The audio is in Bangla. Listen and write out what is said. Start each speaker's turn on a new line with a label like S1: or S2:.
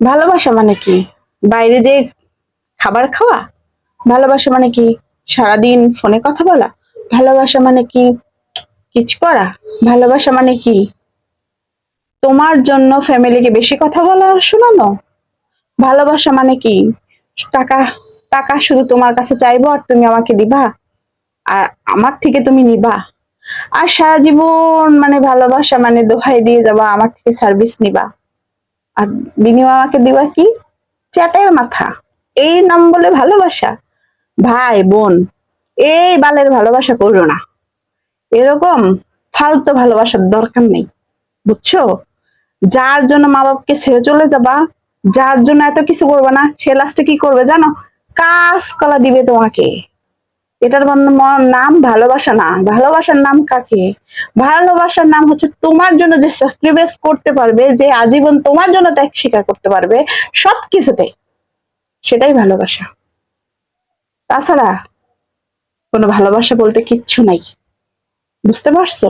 S1: ভালোবাসা মানে কি? বাইরে যে খাবার খাওয়া? ভালোবাসা মানে কি সারাদিন ফোনে কথা বলা? ভালোবাসা মানে কি কিচ করা? ভালোবাসা মানে কি তোমার জন্য ফ্যামিলিকে বেশি কথা বলা আর শোনানো? ভালোবাসা মানে কি টাকা টাকা শুধু তোমার কাছে চাইবো আর তুমি আমাকে দিবা আর আমার থেকে তুমি নিবা? আর সারা জীবন মানে ভালোবাসা মানে দোহাই দিয়ে যাবা আমার থেকে সার্ভিস নিবা আর বিনিময়ে আমাকে দিবা কি চ্যাটের মাথা? এই নাম বলে ভালোবাসা? ভাই বোন, এই বালের ভালোবাসা করো না। এরকম ফালতু ভালোবাসার দরকার নেই, বুঝছো? যার জন্য মা বাবাকে ছেড়ে চলে যাবা, যার জন্য এত কিছু করবে না, সে লাস্টে কি করবে জানো? কাজ কলা দিবে তোমাকে। এটার নাম ভালোবাসা না। ভালোবাসার নাম কাকে? ভালোবাসার নাম হচ্ছে তোমার জন্য যে স্যাক্রিফাইস করতে পারবে, যে আজীবন তোমার জন্য ত্যাগ স্বীকার করতে পারবে সবকিছুতে, সেটাই ভালোবাসা। তাছাড়া কোনো ভালোবাসা বলতে কিচ্ছু নাই, বুঝতে পারছো?